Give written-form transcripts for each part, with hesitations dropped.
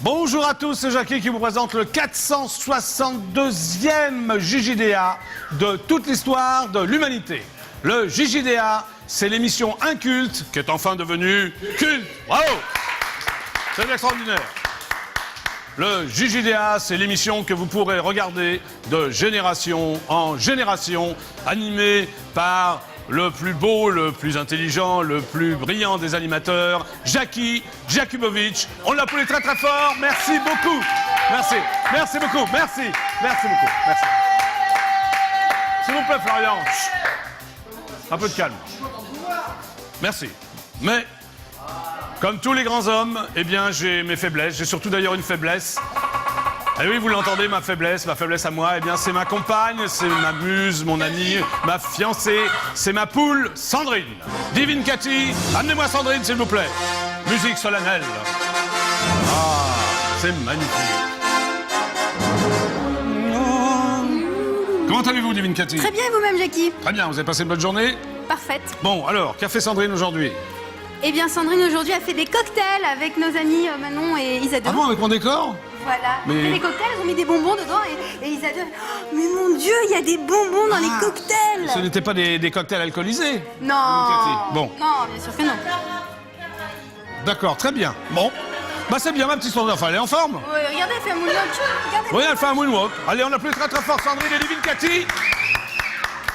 Bonjour à tous, c'est Jackie qui vous présente le 462e JJDA de toute l'histoire de l'humanité. Le JJDA, c'est l'émission inculte qui est enfin devenue culte. Bravo! C'est extraordinaire. Le JJDA, c'est l'émission que vous pourrez regarder de génération en génération, animée par le plus beau, le plus intelligent, le plus brillant des animateurs, Jackie Jakubowicz. On l'applaudit très très fort. Merci beaucoup. Merci. Merci beaucoup. Merci. Merci beaucoup. Merci. S'il vous plaît, Florian. Chut. Un peu de calme. Merci. Mais, comme tous les grands hommes, eh bien, j'ai mes faiblesses. J'ai surtout d'ailleurs une faiblesse. Et oui, vous l'entendez, ma faiblesse à moi, eh bien, c'est ma compagne, c'est ma muse, mon amie, ma fiancée, c'est ma poule, Sandrine. Divine Cathy, amenez-moi Sandrine, s'il vous plaît. Musique solennelle. Ah, c'est magnifique. Comment allez-vous, Divine Cathy? Très bien, et vous-même, Jackie? Très bien, vous avez passé une bonne journée? Parfaite. Bon, alors, qu'a fait Sandrine aujourd'hui? Eh bien, Sandrine, aujourd'hui, a fait des cocktails avec nos amis Manon et Isadore. Ah bon, avec mon décor? Voilà. Mais... Elle fait des cocktails, elles ont mis des bonbons dedans et Isadore... Oh, mais mon Dieu, il y a des bonbons dans les cocktails. Ce n'étaient pas des cocktails alcoolisés? Non. Bon. Non, bien sûr que non. D'accord, très bien. Bon. Bah c'est bien, ma petite Sandrine. Enfin, elle est en forme. Oui, regardez, elle fait un moonwalk. Regardez. Oui, elle fait un moonwalk. Allez, on applaudit très très fort Sandrine et Divine Cathy.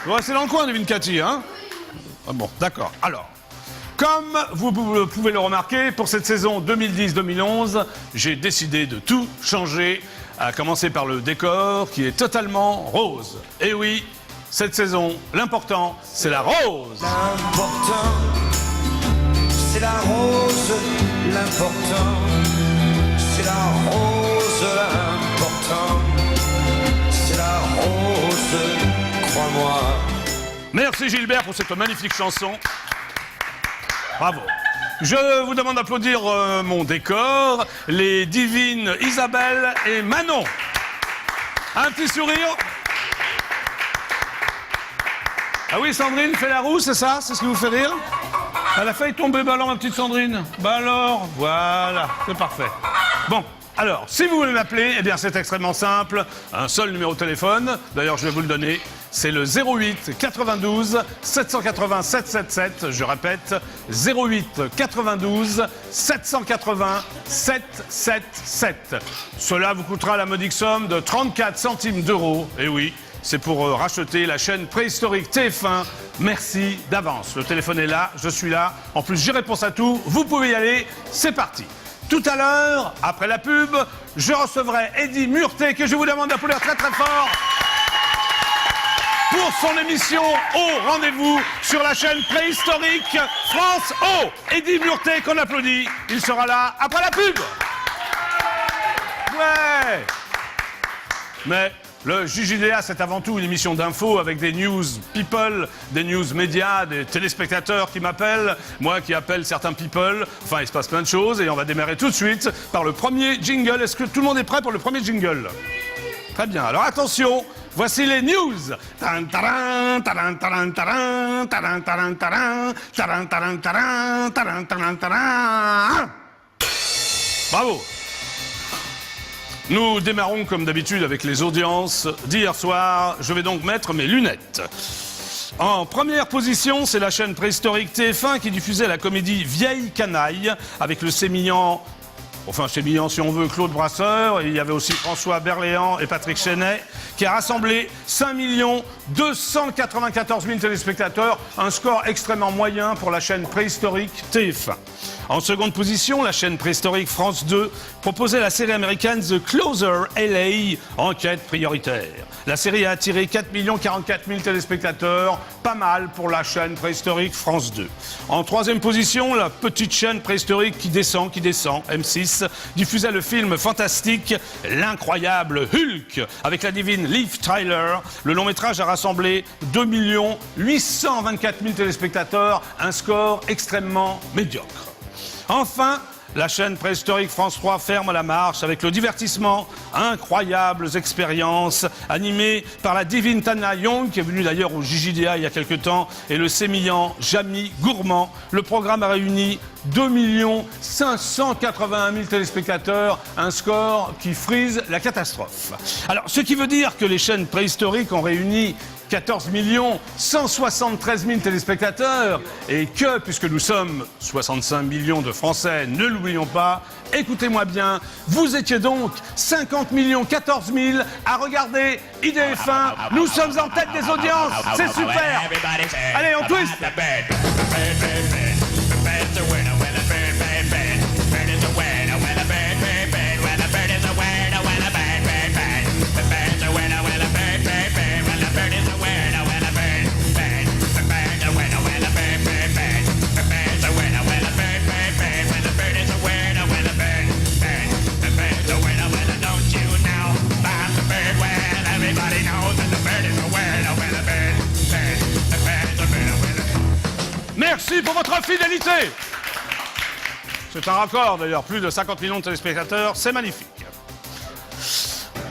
Vous restez dans le coin, Divine Cathy, hein? Ah bon, d'accord. Alors, comme vous pouvez le remarquer, pour cette saison 2010-2011, j'ai décidé de tout changer, à commencer par le décor qui est totalement rose. Et oui, cette saison, l'important, c'est la rose. L'important, c'est la rose. L'important, c'est la rose. L'important, c'est la rose. Crois-moi. Merci Gilbert pour cette magnifique chanson. Bravo. Je vous demande d'applaudir mon décor, les divines Isabelle et Manon. Un petit sourire. Ah oui, Sandrine fait la roue, c'est ça? C'est ce qui vous fait rire? Elle a failli tomber, bah alors, ma petite Sandrine. Bah alors, voilà, c'est parfait. Bon, alors, si vous voulez m'appeler, eh bien c'est extrêmement simple. Un seul numéro de téléphone, d'ailleurs je vais vous le donner. C'est le 08 92 780 777. Je répète, 08 92 780 777. Cela vous coûtera la modique somme de 34 centimes d'euros. Et oui, c'est pour racheter la chaîne préhistorique TF1. Merci d'avance. Le téléphone est là, je suis là. En plus, j'ai réponse à tout. Vous pouvez y aller. C'est parti. Tout à l'heure, après la pub, je recevrai Eddy Murté, que je vous demande d'applaudir très très fort pour son émission Au Rendez-vous sur la chaîne préhistorique France O. Eddy Murté qu'on applaudit, il sera là après la pub. Ouais. Mais le JJDA, c'est avant tout une émission d'infos avec des news people, des news médias, des téléspectateurs qui m'appellent, moi qui appelle certains people. Enfin, il se passe plein de choses et on va démarrer tout de suite par le premier jingle. Est-ce que tout le monde est prêt pour le premier jingle? Très bien, alors attention, voici les news. Bravo. Nous démarrons comme d'habitude avec les audiences d'hier soir. Je vais donc mettre mes lunettes. En première position, c'est la chaîne préhistorique TF1 qui diffusait la comédie Vieille Canaille avec le sémillant... Enfin, sémillant si on veut, Claude Brasseur. Et il y avait aussi François Berléand et Patrick Chenet qui a rassemblé 5 294 000 téléspectateurs. Un score extrêmement moyen pour la chaîne préhistorique TF1. En seconde position, la chaîne préhistorique France 2 proposait la série américaine The Closer LA, enquête prioritaire. La série a attiré 4 044 000 téléspectateurs, pas mal pour la chaîne préhistorique France 2. En troisième position, la petite chaîne préhistorique qui descend, M6, diffusait le film fantastique L'incroyable Hulk, avec la divine Liv Tyler. Le long métrage a rassemblé 2 824 000 téléspectateurs, un score extrêmement médiocre. Enfin, la chaîne préhistorique France 3 ferme la marche avec le divertissement, incroyables expériences animées par la divine Tana Young, qui est venue d'ailleurs au JJDA il y a quelque temps, et le sémillant Jamy Gourmand. Le programme a réuni 2 581 000 téléspectateurs, un score qui frise la catastrophe. Alors, ce qui veut dire que les chaînes préhistoriques ont réuni 14 173 000 téléspectateurs et que, puisque nous sommes 65 millions de Français, ne l'oublions pas, écoutez-moi bien, vous étiez donc 50 14 000 à regarder IDF1. Nous sommes en tête des audiences, c'est super. Allez, on twist. Merci pour votre fidélité. C'est un record d'ailleurs, plus de 50 millions de téléspectateurs, c'est magnifique.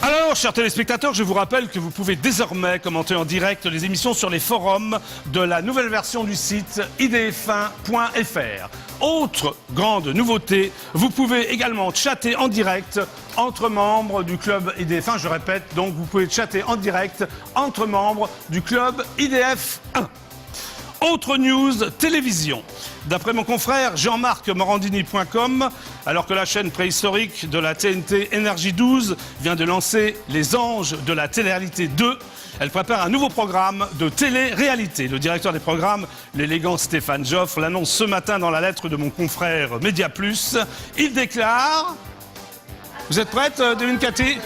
Alors, chers téléspectateurs, je vous rappelle que vous pouvez désormais commenter en direct les émissions sur les forums de la nouvelle version du site idf1.fr. Autre grande nouveauté, vous pouvez également chatter en direct entre membres du club IDF1. Je répète, donc vous pouvez chatter en direct entre membres du club IDF1. Autre news, télévision. D'après mon confrère Jean-Marc Morandini.com, alors que la chaîne préhistorique de la TNT Énergie 12 vient de lancer Les Anges de la télé-réalité 2, elle prépare un nouveau programme de télé-réalité. Le directeur des programmes, l'élégant Stéphane Joffre, l'annonce ce matin dans la lettre de mon confrère Média Plus. Il déclare... Vous êtes prête, Devine Cathy?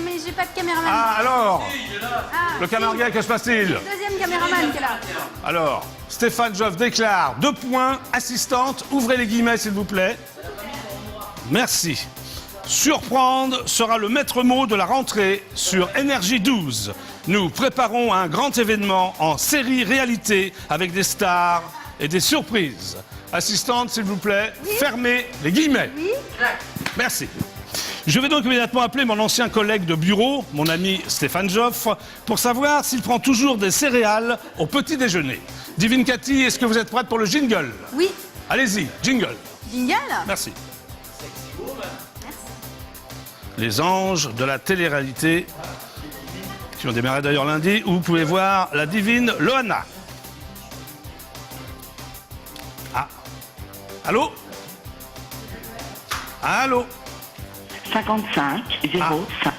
Mais j'ai pas de caméraman. Ah, alors Ah, le camargue, que se passe-t-il? deuxième caméraman qui est là. Alors, Stéphane Joffre déclare, 2 points, assistante, ouvrez les guillemets s'il vous plaît. Merci. Surprendre sera le maître mot de la rentrée sur Énergie 12. Nous préparons un grand événement en série-réalité avec des stars et des surprises. Assistante, s'il vous plaît, fermez les guillemets. Oui. Merci. Je vais donc immédiatement appeler mon ancien collègue de bureau, mon ami Stéphane Joffre, pour savoir s'il prend toujours des céréales au petit déjeuner. Divine Cathy, est-ce que vous êtes prête pour le jingle? Oui. Allez-y, jingle. Jingle. Merci. Les Anges de la télé-réalité, qui ont démarré d'ailleurs lundi, où vous pouvez voir la divine Loana. Ah. Allô? Allô? 55 05.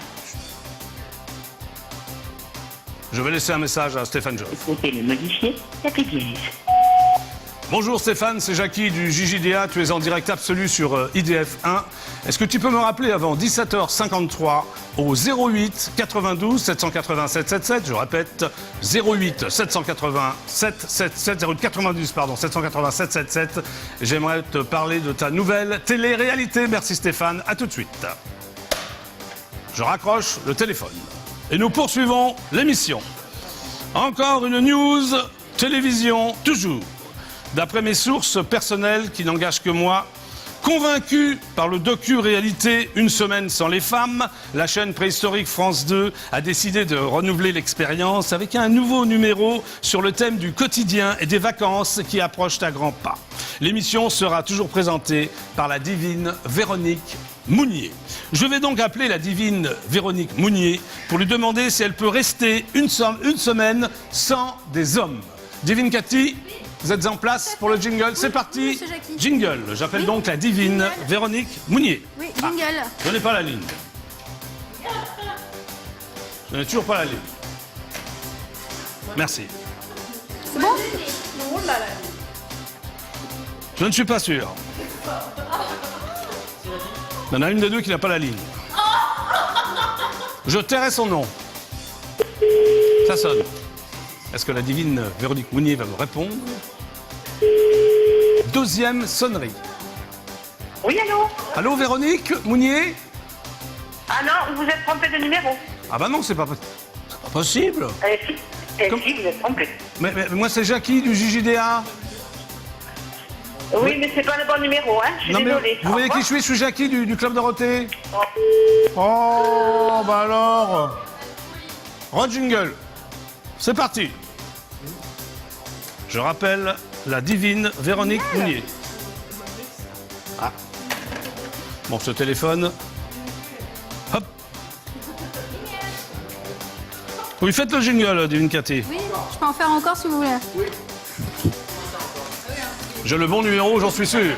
Je vais laisser un message à Stéphane Joffre. Vous pouvez le modifier, tapez dièse. Bonjour Stéphane, c'est Jackie du JJDA, tu es en direct absolu sur IDF1. Est-ce que tu peux me rappeler avant 17h53 au 08 92 787 77, je répète, 08 787 77, 092 pardon, 787 77. J'aimerais te parler de ta nouvelle télé-réalité. Merci Stéphane, à tout de suite. Je raccroche le téléphone. Et nous poursuivons l'émission. Encore une news, télévision, toujours. D'après mes sources personnelles qui n'engagent que moi, convaincu par le docu-réalité Une semaine sans les femmes, la chaîne préhistorique France 2 a décidé de renouveler l'expérience avec un nouveau numéro sur le thème du quotidien et des vacances qui approchent à grands pas. L'émission sera toujours présentée par la divine Véronique Mounier. Je vais donc appeler la divine Véronique Mounier pour lui demander si elle peut rester une semaine sans des hommes. Divine Cathy, vous êtes en place pour le jingle? C'est parti. Monsieur Jackie. Jingle. J'appelle donc la divine Jingle. Véronique Mounier. Oui, jingle. Je n'ai pas la ligne. Je n'ai toujours pas la ligne. Merci. C'est bon? Je ne suis pas sûr. Il y en a une des deux qui n'a pas la ligne. Je tairai son nom. Ça sonne. Est-ce que la divine Véronique Mounier va me répondre? Deuxième sonnerie. Oui, allô? Allô Véronique Mounier? Ah non, vous êtes trompé de numéro. Ah bah non, c'est pas possible. Si, si, vous êtes trompé. Mais moi c'est Jackie du JJDA. Oui, mais c'est pas le bon numéro, hein. Je suis Non, mais désolée. vous voyez qui je suis Jackie du Club Dorothée. Oh, bah alors. Jingle. C'est parti. Je rappelle la divine Véronique Mounier. Ah. Bon, ce téléphone. Hop. Oui, faites le jingle, divine Cathy. Oui, je peux en faire encore si vous voulez. J'ai le bon numéro, j'en suis sûr.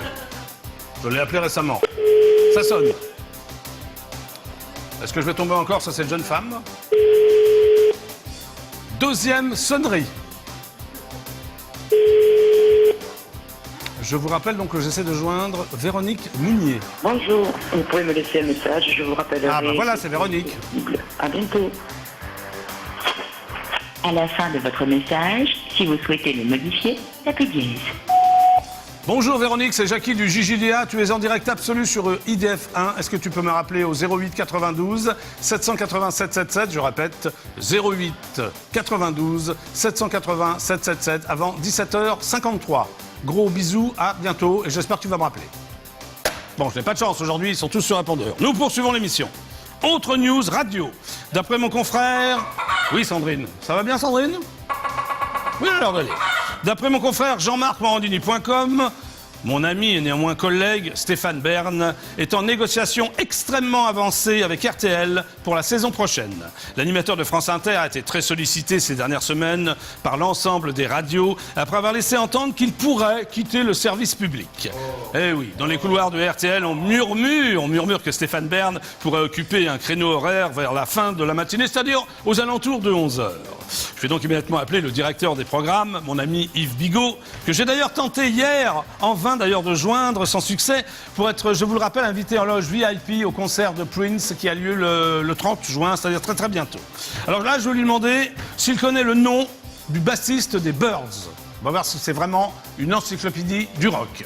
Je l'ai appelé récemment. Ça sonne. Est-ce que je vais tomber encore sur cette jeune femme? Deuxième sonnerie. Je vous rappelle donc que j'essaie de joindre Véronique Mounier. Bonjour, vous pouvez me laisser un message, je vous rappellerai. Ah bah voilà, c'est Véronique. À bientôt. À la fin de votre message, si vous souhaitez le modifier, tapez dièse. Bonjour Véronique, c'est Jackie du JJDA. Tu es en direct absolu sur IDF1. Est-ce que tu peux me rappeler au 08 92 787 77? Je répète, 08 92 780 777 avant 17h53. Gros bisous, à bientôt et j'espère que tu vas me rappeler. Bon, je n'ai pas de chance aujourd'hui, ils sont tous sur répondeur. Nous poursuivons l'émission. Autre news radio. D'après mon confrère... Oui Sandrine. Ça va bien Sandrine? Oui alors allez. D'après mon confrère Jean-Marc Morandini.com, mon ami et néanmoins collègue Stéphane Bern est en négociation extrêmement avancée avec RTL pour la saison prochaine. L'animateur de France Inter a été très sollicité ces dernières semaines par l'ensemble des radios après avoir laissé entendre qu'il pourrait quitter le service public. Eh oui, dans les couloirs de RTL, on murmure que Stéphane Bern pourrait occuper un créneau horaire vers la fin de la matinée, c'est-à-dire aux alentours de 11h. Je vais donc immédiatement appeler le directeur des programmes, mon ami Yves Bigot, que j'ai d'ailleurs tenté hier, en vain d'ailleurs de joindre, sans succès, pour être, je vous le rappelle, invité en loge VIP au concert de Prince qui a lieu le 30 juin, c'est-à-dire très très bientôt. Alors là, je vais lui demander s'il connaît le nom du bassiste des Birds. On va voir si c'est vraiment une encyclopédie du rock.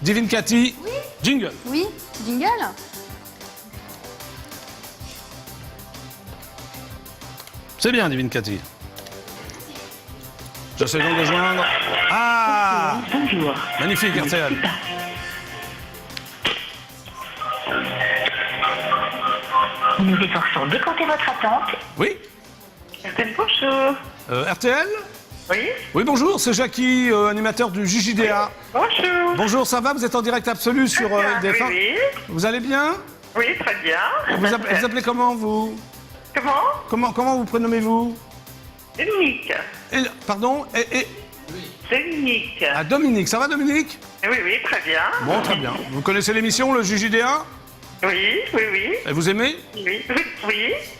Divine Cathy, oui. Jingle. Oui, jingle. C'est bien, Divine Cathy. J'essaie donc de joindre. Ah! Bonjour. Magnifique, RTL. Nous efforçons d'écourter votre attente. Oui? Bonjour. RTL? Oui? Oui, bonjour, c'est Jackie, animateur du JJDA. Bonjour. Bonjour, ça va? Vous êtes en direct absolu sur DF1? Oui. Vous allez bien? Oui, très bien. Vous appelez comment, vous? Comment? Comment vous prénommez-vous? Dominique. Pardon? Dominique. Ah, Dominique. Ça va, Dominique? Oui, très bien. Bon, très bien. Vous connaissez l'émission, le JJDA? Oui. Et vous aimez? Oui.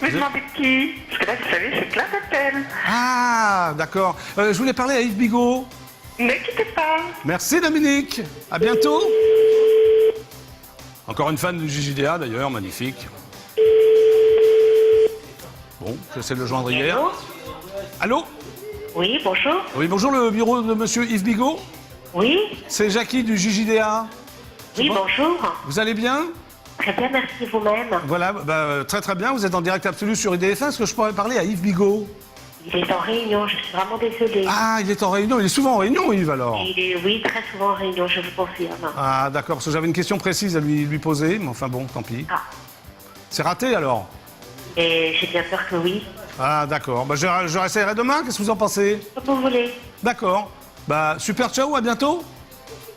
Vous demandez qui? Parce que là, vous savez, c'est plein d'appels. Ah, d'accord. Je voulais parler à Yves Bigot. Ne quittez pas. Merci, Dominique. À bientôt. Encore une fan du JJDA, d'ailleurs, magnifique. Bon, j'essaie de le joindre hier. Allô? Oui, bonjour. Oui, bonjour, le bureau de monsieur Yves Bigot. Oui. C'est Jackie du JJDA. Oui, bonjour. Vous allez bien? Très bien, merci vous-même. Voilà, très très bien. Vous êtes en direct absolu sur IDF1. Est-ce que je pourrais parler à Yves Bigot? Il est en réunion, je suis vraiment désolée. Ah, il est en réunion. Il est souvent en réunion, Yves, alors? Oui, très souvent en réunion, je vous confirme. Ah, d'accord, parce que j'avais une question précise à lui poser, mais enfin bon, tant pis. Ah. C'est raté, alors? Et j'ai bien peur que oui. Ah, d'accord. Je réessayerai demain. Qu'est-ce que vous en pensez? Comme vous voulez. D'accord. Super, ciao, à bientôt.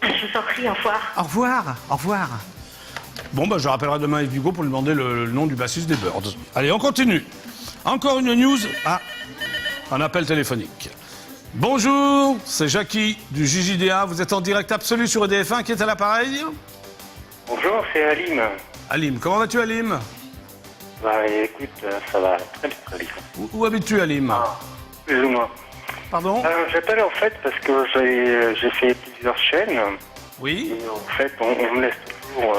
Je vous en prie, au revoir. Au revoir. Au revoir. Bon, je rappellerai demain Yves Bigot pour lui demander le nom du bassiste des Birds. Allez, on continue. Encore une news. Ah, un appel téléphonique. Bonjour, c'est Jackie du JJDA. Vous êtes en direct absolu sur EDF1. Qui est à l'appareil? Bonjour, c'est Alim. Alim, comment vas-tu, Alim? Écoute, ça va très bien. Où habites-tu, Alim? Plus ou moins. Pardon? J'appelle en fait parce que j'ai fait plusieurs chaînes. Oui. Et en fait, on me laisse toujours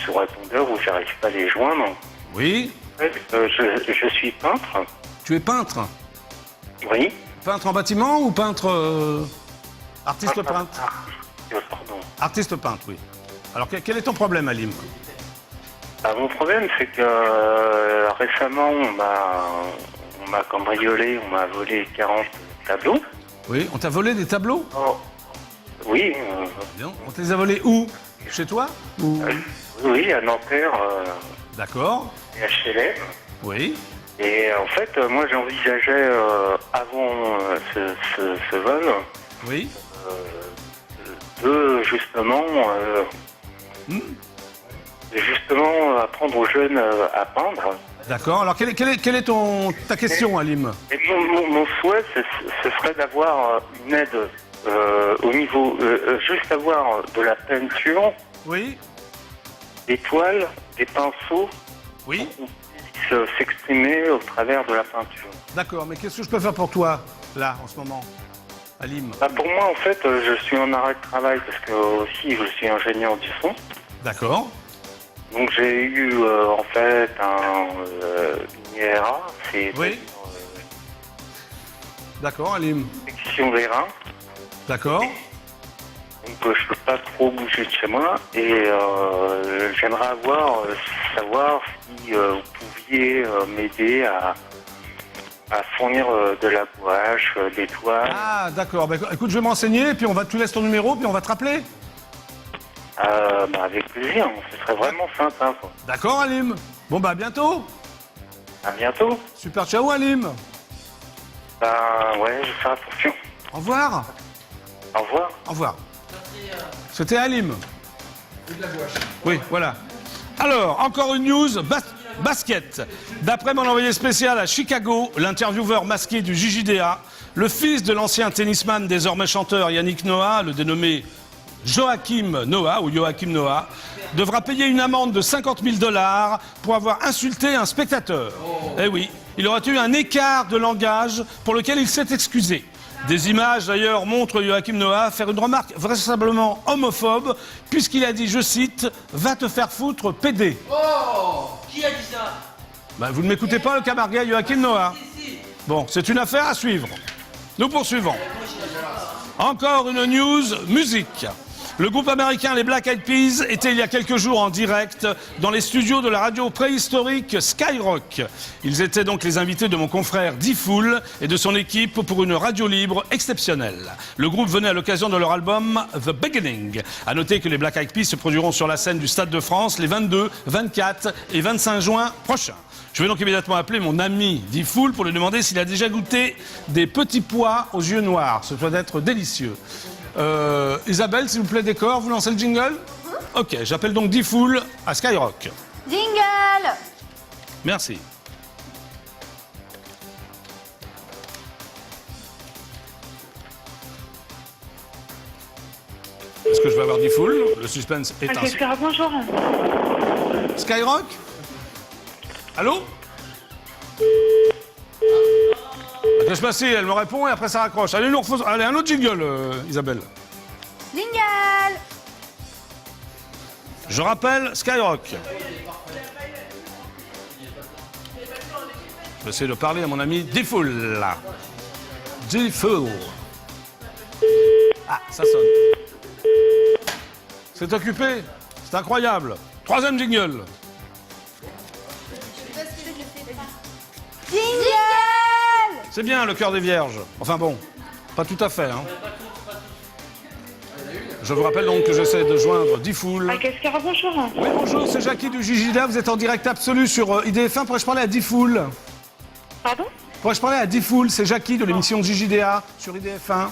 sur répondeur où j'arrive pas à les joindre. Oui. En fait, je suis peintre. Tu es peintre? Oui. Peintre en bâtiment ou peintre... artiste peintre? Pardon. Artiste peintre, oui. Alors, quel est ton problème, Alim? Mon problème, c'est que récemment, on m'a cambriolé, on m'a volé 40 tableaux. Oui, on t'a volé des tableaux? Oui, Bien. On te les a volés où? Chez toi ou... oui, à Nanterre D'accord. et à HLM. Oui. Et en fait, moi j'envisageais avant ce vol Oui. de justement apprendre aux jeunes à peindre. D'accord. Alors, quelle est ta question, Alim? Et mon souhait, ce serait d'avoir une aide au niveau, juste avoir de la peinture, Oui. des toiles, des pinceaux, Oui. pour qu'on puisse s'exprimer au travers de la peinture. D'accord. Mais qu'est-ce que je peux faire pour toi, là, en ce moment, Alim? Bah, pour moi, en fait, je suis en arrêt de travail parce que aussi je suis ingénieur du son. D'accord. Donc j'ai eu en fait une IRA, c'est Oui. D'accord, Alim. section des reins. D'accord. Donc je peux pas trop bouger de chez moi et j'aimerais savoir si vous pouviez m'aider à fournir de la gouache, des toiles. Ah, d'accord. Bah, écoute, je vais m'enseigner, et puis on va te laisser ton numéro, puis on va te rappeler. Bah, avec plaisir, ce serait vraiment sympa. Quoi. D'accord, Alim. Bon, bah, à bientôt. À bientôt. Super, ciao, Alim. Bah ouais, je fais attention. Au revoir. Au revoir. Au revoir. C'était Alim. Oui, voilà. Alors, encore une news, basket. D'après mon envoyé spécial à Chicago, l'intervieweur masqué du JJDA, le fils de l'ancien tennisman, désormais chanteur Yannick Noah, le dénommé Joachim Noah, devra payer une amende de 50 000 $ pour avoir insulté un spectateur. Eh oui, il aurait eu un écart de langage pour lequel il s'est excusé. Des images d'ailleurs montrent Joachim Noah faire une remarque vraisemblablement homophobe puisqu'il a dit, je cite, « Va te faire foutre, PD ». Oh, qui a dit ça? Ben, vous ne m'écoutez pas, le camargue Joachim Noah? Bon, c'est une affaire à suivre. Nous poursuivons. Encore une news musique. Le groupe américain les Black Eyed Peas était il y a quelques jours en direct dans les studios de la radio préhistorique Skyrock. Ils étaient donc les invités de mon confrère D-Fool et de son équipe pour une radio libre exceptionnelle. Le groupe venait à l'occasion de leur album The Beginning. À noter que les Black Eyed Peas se produiront sur la scène du Stade de France les 22, 24 et 25 juin prochains. Je vais donc immédiatement appeler mon ami D-Fool pour lui demander s'il a déjà goûté des petits pois aux yeux noirs. Ce doit être délicieux. Isabelle, s'il vous plaît, décor, vous lancez le jingle? Ok, j'appelle donc D-Fool à Skyrock. Jingle. Merci. Est-ce que je vais avoir D-Fool? Le suspense est ainsi. Bonjour. Skyrock? Allô? Je passe, elle me répond et après ça raccroche. Allez, allez, un autre jingle, Isabelle. Jingle. Je rappelle Skyrock. Je vais essayer de parler à mon ami D-Fool. D-Fool. Ah, ça sonne. C'est occupé. C'est incroyable. Troisième jingle. Jingle. C'est bien le cœur des vierges. Enfin bon, pas tout à fait. Hein. Je vous rappelle donc que j'essaie de joindre D-Fool. Bonjour. Oui, bonjour, c'est Jackie du JJDA. Vous êtes en direct absolu sur IDF1. Pourrais-je parler à D-Fool? Pardon? Pourrais-je parler à D-Fool? C'est Jackie de l'émission de JJDA sur IDF1.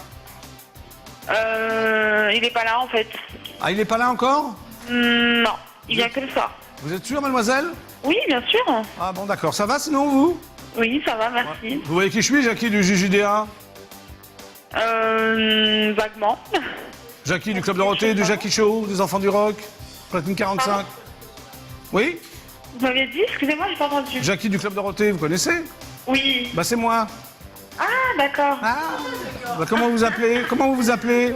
Il est pas là en fait. Ah, il n'est pas là encore? Non, il vient que le soir. Vous êtes sûr, mademoiselle? Oui, bien sûr. Ah bon, d'accord. Ça va sinon, vous? Oui, ça va, merci. Vous voyez qui je suis, Jackie du JJDA? Vaguement. Jackie du Club Dorothée, du Jackie Show, des Enfants du Rock, Platine 45. Pardon? Oui? Vous m'avez dit, excusez-moi, j'ai pas entendu. Jackie du Club Dorothée, vous connaissez? Oui. Bah c'est moi. Ah, d'accord. Ah. Bah, comment vous appelez? Comment vous vous appelez?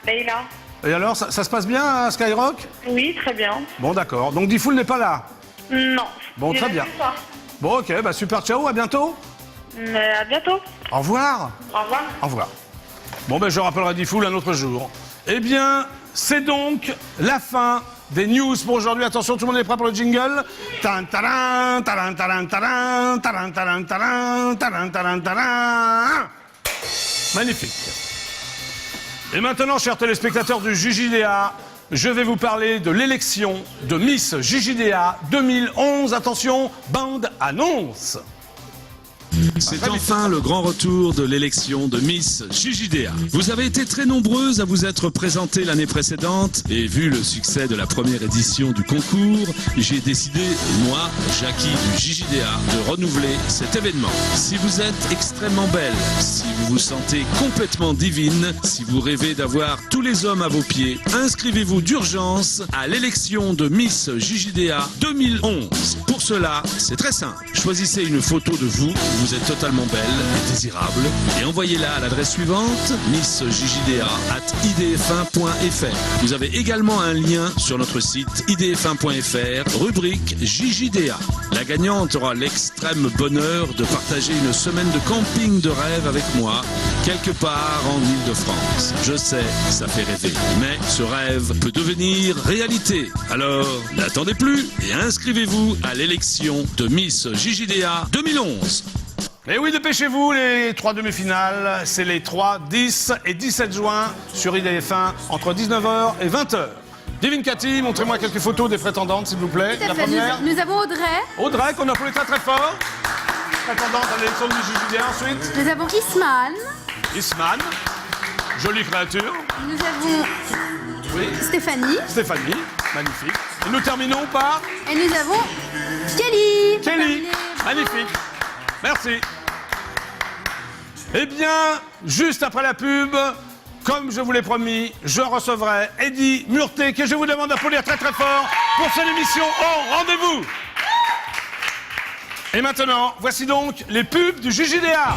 Leïla. Et alors, ça se passe bien à Skyrock? Oui, très bien. Bon, d'accord. Donc D-Fool n'est pas là? Non. Bon, Il très est bien. que le soir. Bon, ok, bah super, ciao, à bientôt. À bientôt. Au revoir. Au revoir. Au revoir. Bon, ben je rappellerai D-Fool un autre jour. Eh bien, c'est donc la fin des news pour aujourd'hui. Attention, tout le monde est prêt pour le jingle. Tan, taran, taran, taran, taran, taran, taran, taran, taran, taran, taran. Magnifique. Et maintenant, chers téléspectateurs du JJDA, je vais vous parler de l'élection de Miss JJDA 2011. Attention, bande annonce. C'est enfin le grand retour de l'élection de Miss JJDA. Vous avez été très nombreuses à vous être présentées l'année précédente et vu le succès de la première édition du concours, j'ai décidé, moi, Jackie du JJDA, de renouveler cet événement. Si vous êtes extrêmement belle, si vous vous sentez complètement divine, si vous rêvez d'avoir tous les hommes à vos pieds, inscrivez-vous d'urgence à l'élection de Miss JJDA 2011. Pour cela, c'est très simple. Choisissez une photo de vous êtes totalement belle et désirable et envoyez-la à l'adresse suivante missjjda@idf1.fr. Vous avez également un lien sur notre site idf1.fr, rubrique JJDA. La gagnante aura l'extrême bonheur de partager une semaine de camping de rêve avec moi, quelque part en Île-de-France. Je sais, ça fait rêver, mais ce rêve peut devenir réalité. Alors, n'attendez plus et inscrivez-vous à l'élection de Miss JJDA 2011. Et oui, dépêchez-vous, les 3 demi-finales, c'est les 3, 10 et 17 juin sur IDF1 entre 19h et 20h. Divine Cathy, montrez-moi quelques photos des prétendantes, s'il vous plaît. Tout à La fait. première, Nous avons Audrey, Audrey, qu'on applaudit très très fort. Prétendante à l'élection du JJDA. Ensuite, nous avons Isman, Isman, jolie créature. nous avons Oui, Stéphanie Stéphanie, magnifique. Et nous terminons par et nous avons Kelly. Kelly, magnifique. Merci. Eh bien, juste après la pub, comme je vous l'ai promis, je recevrai Eddie Murté, que je vous demande d'applaudir très très fort pour son émission Oh, rendez-vous. Et maintenant, voici donc les pubs du JJDA.